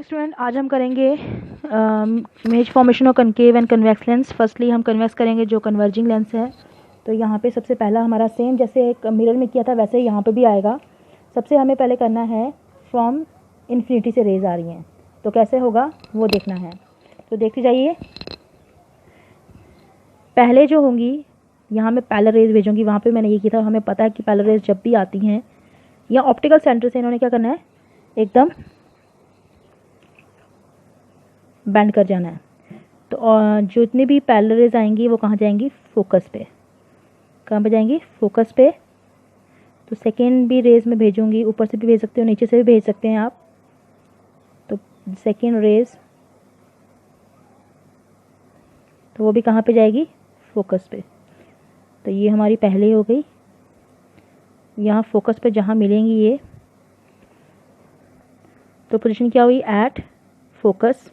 Student, आज हम करेंगे image formation of concave and convex lens. Firstly हम कन्वेक्स करेंगे जो कन्वर्जिंग लेंस है। तो यहाँ पे सबसे पहला हमारा सेम जैसे एक मिरर में किया था वैसे यहाँ पे भी आएगा। सबसे हमें पहले करना है फ्रॉम इन्फिनिटी से रेज आ रही हैं, तो कैसे होगा वो देखना है। तो देखते जाइए। पहले जो होंगी यहाँ मैं पैरेलल रेज भेजूँगी। वहाँ पर मैंने ये किया था, हमें पता है कि पैरेलल रेज जब भी आती हैं या ऑप्टिकल सेंटर से इन्होंने क्या करना है, एकदम बैंड कर जाना है। तो जो इतनी भी पैरेलल रेज आएंगी वो कहाँ जाएंगी, फोकस पे। कहाँ पे जाएंगी, फोकस पे। तो सेकेंड भी रेज में भेजूंगी, ऊपर से भी भेज सकते हो, नीचे से भी भेज सकते हैं आप। तो सेकेंड रेज तो वो भी कहाँ पे जाएगी, फोकस पे। तो ये हमारी पहले हो गई। यहाँ फोकस पे जहाँ मिलेंगी ये, तो पोजीशन क्या हुई, एट फोकस।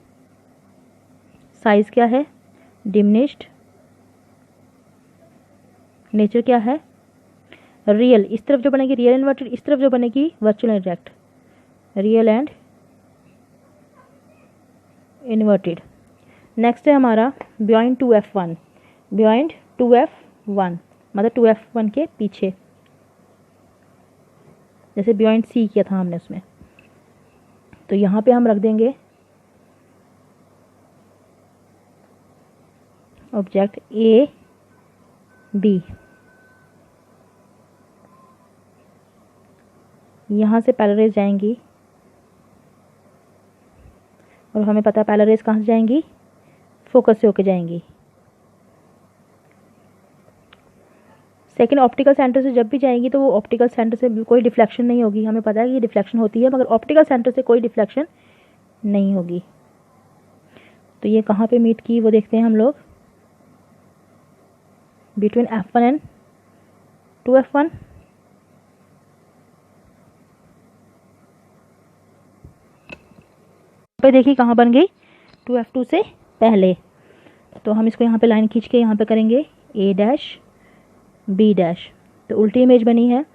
साइज क्या है, डिमिनिश्ड। नेचर क्या है, रियल। इस तरफ जो बनेगी रियल इन्वर्टेड, इस तरफ जो बनेगी virtual indirect, real and inverted. Next है हमारा बियॉन्ड 2f1। बियॉन्ड 2f1 मतलब 2f1 के पीछे, जैसे बियॉन्ड सी किया था हमने उसमें। तो यहाँ पे हम रख देंगे ऑब्जेक्ट ए बी। यहाँ से पैरेलल रेज जाएंगी और हमें पता है पैरेलल रेज कहाँ से जाएंगी, फोकस से होके जाएंगी। सेकेंड ऑप्टिकल सेंटर से जब भी जाएंगी तो वो ऑप्टिकल सेंटर से कोई डिफ्लेक्शन नहीं होगी। हमें पता है कि डिफ्लेक्शन होती है, मगर ऑप्टिकल सेंटर से कोई डिफ्लेक्शन नहीं होगी। तो ये कहाँ पे मीट की वो देखते हैं हम लोग, बिटवीन f1 एंड 2f1। पे देखिए कहाँ बन गई, 2f2 से पहले। तो हम इसको यहाँ पे लाइन खींच के यहाँ पे करेंगे a डैश b डैश। तो उल्टी इमेज बनी है,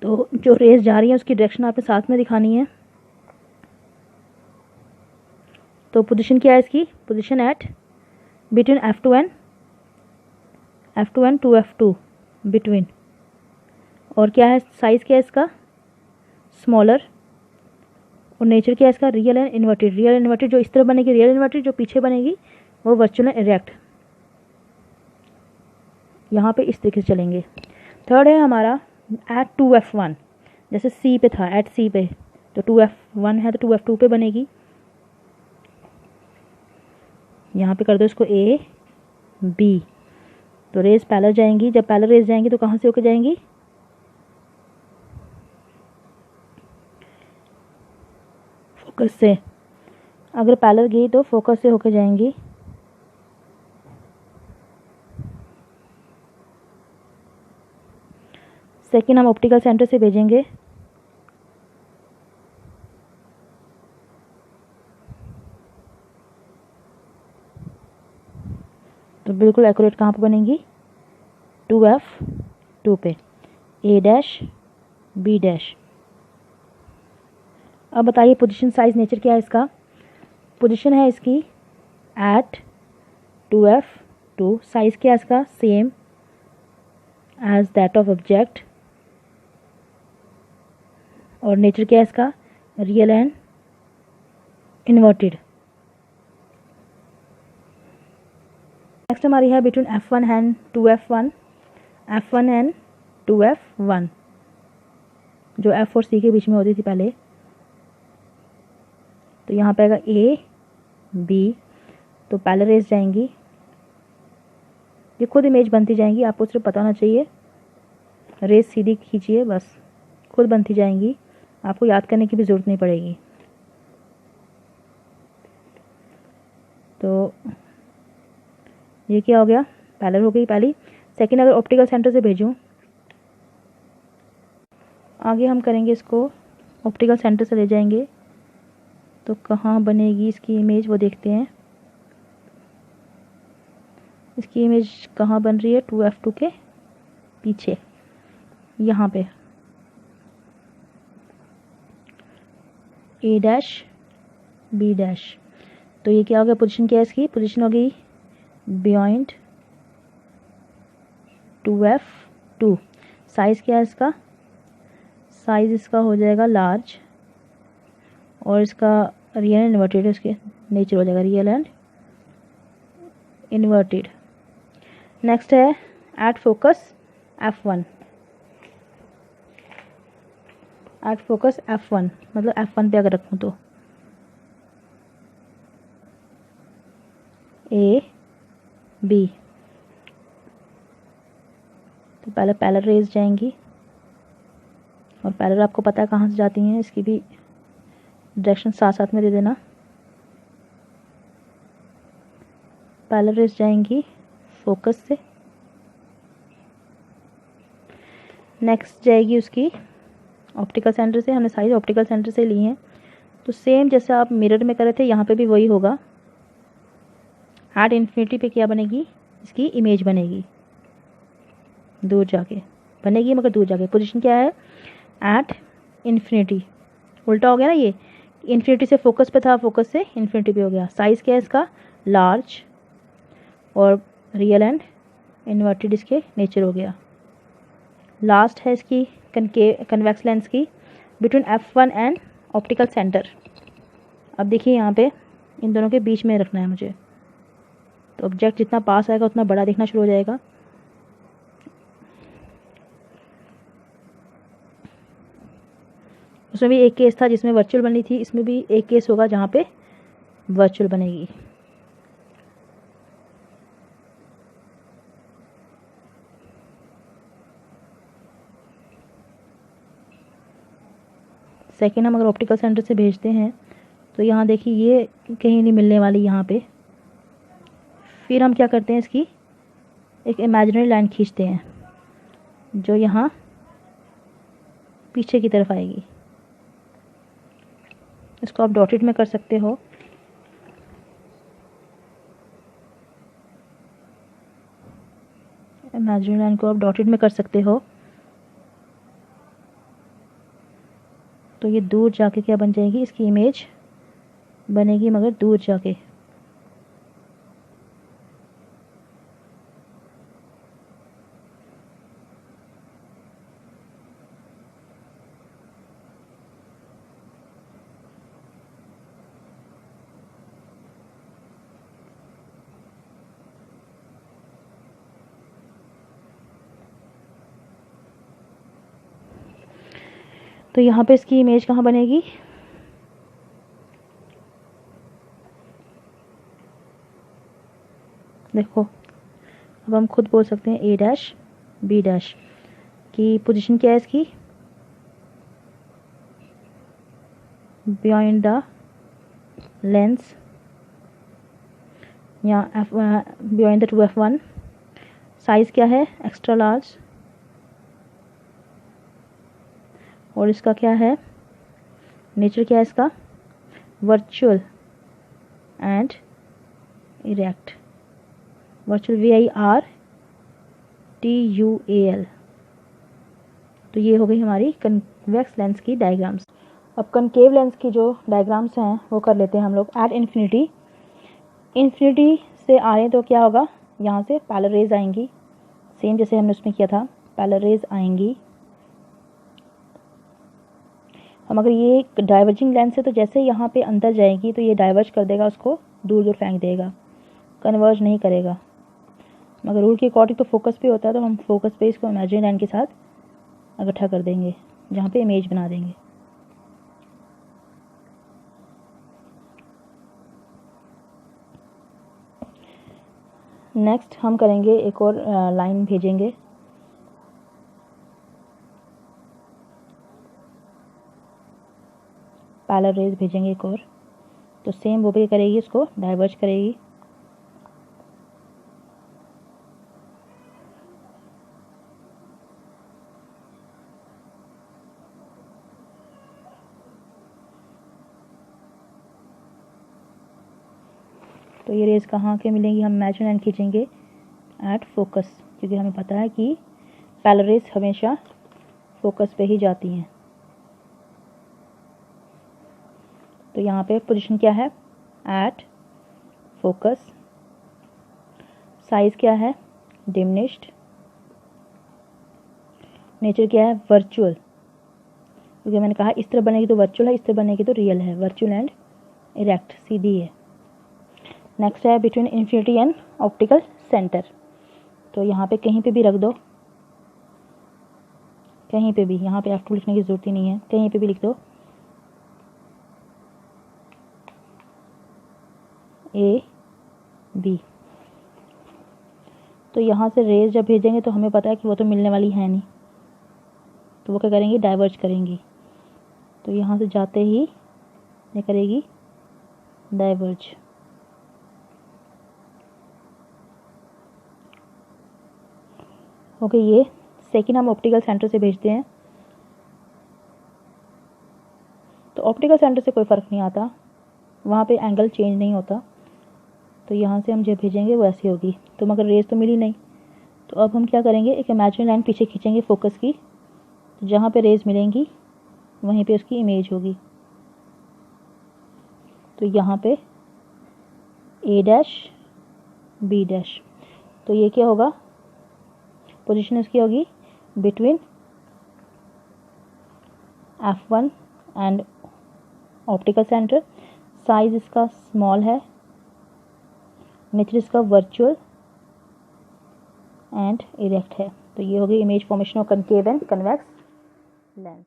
तो जो रेस जा रही है उसकी डायरेक्शन आपने साथ में दिखानी है। तो पोजीशन क्या है इसकी, position at between f2 and 2f2 between. और क्या है, साइज़ क्या है इसका, स्मॉलर। और नेचर क्या है इसका, real and inverted. Real inverted जो इस तरफ बनेगी रियल इन्वर्टेड, जो पीछे बनेगी वो वर्चुअल इरेक्ट। यहाँ पे इस तरीके से चलेंगे। थर्ड है हमारा एट 2f1, जैसे सी पे था, एट सी पे। तो 2f1 है तो 2f2 पे बनेगी। यहाँ पे कर दो इसको ए बी। तो रेज पैरेलल जाएंगी, जब पैरेलल रेज जाएंगी तो कहाँ से होके जाएंगी, फोकस से। अगर पैरेलल गई तो फोकस से होके जाएंगी। सेकेंड हम ऑप्टिकल सेंटर से भेजेंगे। तो बिल्कुल एक्यूरेट कहाँ पे बनेंगी, 2f2 पे, a डैश b डैश। अब बताइए पोजीशन, साइज, नेचर क्या है इसका। पोजीशन है इसकी एट 2f2। साइज क्या है इसका, same as that of object. और नेचर क्या है इसका, रियल एंड इन्वर्टेड। नेक्स्ट हमारी है between f1 and 2f1। f1 and 2f1 जो f और c के बीच में होती थी पहले। तो यहाँ पे आएगा a b। तो पैरेलल रेज जाएंगी, ये खुद इमेज बनती जाएंगी, आपको सिर्फ पता होना चाहिए। रेज सीधी खींचिए, बस खुद बनती जाएंगी, आपको याद करने की भी ज़रूरत नहीं पड़ेगी। तो ये क्या हो गया, पैरेलल हो गई पहली। सेकंड अगर ऑप्टिकल सेंटर से भेजूं, आगे हम करेंगे इसको ऑप्टिकल सेंटर से ले जाएंगे। तो कहाँ बनेगी इसकी इमेज वो देखते हैं। इसकी इमेज कहाँ बन रही है, 2f2 के पीछे, यहाँ पे a डैश बी डैश। तो ये क्या हो गया, पोजीशन क्या है इसकी, पोजीशन हो गई बियॉन्ड 2F2। साइज़ क्या है इसका, साइज़ इसका हो जाएगा लार्ज, और इसका रियल एंड इन्वर्टेड इसके नेचर हो जाएगा रियल एंड इन्वर्टेड। नेक्स्ट है at focus F1। At focus F1 मतलब F1 पे अगर रखूँ तो A B, तो पहले पैरेलल रेज जाएंगी, और पैरेलल आपको पता है कहाँ से जाती हैं, इसकी भी डायरेक्शन साथ साथ में दे देना। पैरेलल रेज जाएंगी फोकस से, नेक्स्ट जाएगी उसकी ऑप्टिकल सेंटर से, हमने साइज ऑप्टिकल सेंटर से ली है, तो सेम जैसे आप मिरर में करे थे यहाँ पे भी वही होगा। एट इन्फिनिटी पे क्या बनेगी, इसकी इमेज बनेगी, दूर जाके बनेगी मगर दूर जाके। पोजीशन क्या है, एट इन्फिनिटी, उल्टा हो गया ना, ये इन्फिनिटी से फोकस पे था, फोकस से इन्फिनिटी पे हो गया। साइज़ क्या है इसका, लार्ज, और रियल एंड इन्वर्टेड इसके नेचर हो गया। लास्ट है इसकी कन्वेक्स लेंस की between F1 and optical centre. अब देखिए यहाँ पे इन दोनों के बीच में रखना है मुझे, तो ऑब्जेक्ट जितना पास आएगा उतना बड़ा दिखना शुरू हो जाएगा। उसमें भी एक केस था जिसमें वर्चुअल बनी थी, इसमें भी एक केस होगा जहाँ पे वर्चुअल बनेगी। सेकेंड हम अगर ऑप्टिकल सेंटर से भेजते हैं तो यहाँ देखिए ये कहीं नहीं मिलने वाली यहाँ पे। फिर हम क्या करते हैं, इसकी एक इमेजिनरी लाइन खींचते हैं जो यहाँ पीछे की तरफ आएगी। इसको आप डॉटेड में कर सकते हो, इमेजिनरी लाइन को आप डॉटेड में कर सकते हो। तो ये दूर जाके क्या बन जाएगी, इसकी इमेज बनेगी मगर दूर जाके। तो यहाँ पे इसकी इमेज कहाँ बनेगी, देखो अब हम खुद बोल सकते हैं A डैश B डैश की पोजीशन क्या है इसकी, बियॉन्ड द लेंस या बियॉन्ड द 2F1। साइज़ क्या है, एक्स्ट्रा लार्ज, और इसका क्या है, नेचर क्या है इसका, virtual and erect. Virtual VIRTUAL। तो ये हो गई हमारी कन्वेक्स लेंस की डायग्राम्स। अब कनकेव लेंस की जो डायग्राम्स हैं वो कर लेते हैं हम लोग। एट इन्फिनिटी, इन्फिनिटी से आ रहे हैं तो क्या होगा, यहाँ से पैरेलल रेज आएंगी, सेम जैसे हमने उसमें किया था, पैरेलल रेज आएंगी। हम अगर ये डाइवर्जिंग लेंस है तो जैसे यहाँ पे अंदर जाएगी तो ये डाइवर्ज कर देगा, उसको दूर दूर फेंक देगा, कन्वर्ज नहीं करेगा। मगर रूल के अकॉर्डिंग तो फोकस पे होता है, तो हम फोकस पे इसको इमेजिनरी लाइन के साथ इकट्ठा कर देंगे जहाँ पे इमेज बना देंगे। नेक्स्ट हम करेंगे एक और लाइन भेजेंगे, पैरेलल रेज भेजेंगे एक और, तो सेम वो भी करेगी, उसको डाइवर्ज करेगी। तो ये रेज कहाँ के मिलेंगी, हम इमेजिनरी लाइन खींचेंगे एट फोकस, क्योंकि हमें पता है कि पैरेलल रेज हमेशा फोकस पे ही जाती हैं। तो तो यहाँ पे पोजीशन क्या है, एट फोकस, साइज क्या है, डिमिनिश्ड, नेचर क्या है, वर्चुअल, क्योंकि मैंने कहा इस तरह बनेगी तो वर्चुअल है, इस तरह बनेगी तो रियल है, वर्चुअल एंड इरेक्ट, सीधी है। नेक्स्ट है between infinity and optical centre. तो यहाँ पे कहीं पे भी रख दो, कहीं पे भी, यहाँ पे F2 लिखने की ज़रूरत ही नहीं है, कहीं पे भी लिख दो ए बी। तो यहाँ से रेज जब भेजेंगे तो हमें पता है कि वो तो मिलने वाली है नहीं, तो वो क्या करेंगी, डाइवर्ज करेंगी। तो यहाँ से जाते ही क्या करेगी, डाइवर्ज। ओके, ये सेकेंड हम ऑप्टिकल सेंटर से भेजते हैं। तो ऑप्टिकल सेंटर से कोई फ़र्क नहीं आता, वहाँ पे एंगल चेंज नहीं होता। तो यहाँ से हम जब भेजेंगे वो ऐसी होगी। तो मगर रेज तो मिली नहीं, तो अब हम क्या करेंगे, एक इमेजिनरी लाइन पीछे खींचेंगे फोकस की, तो जहाँ पे रेज मिलेंगी वहीं पे उसकी इमेज होगी। तो यहाँ पे ए डैश बी डैश, तो ये क्या होगा, पोजीशन इसकी होगी between F1 and optical centre. Size इसका स्मॉल है, नेचर इसका वर्चुअल एंड इरेक्ट है। तो ये होगी image formation of concave and convex lens.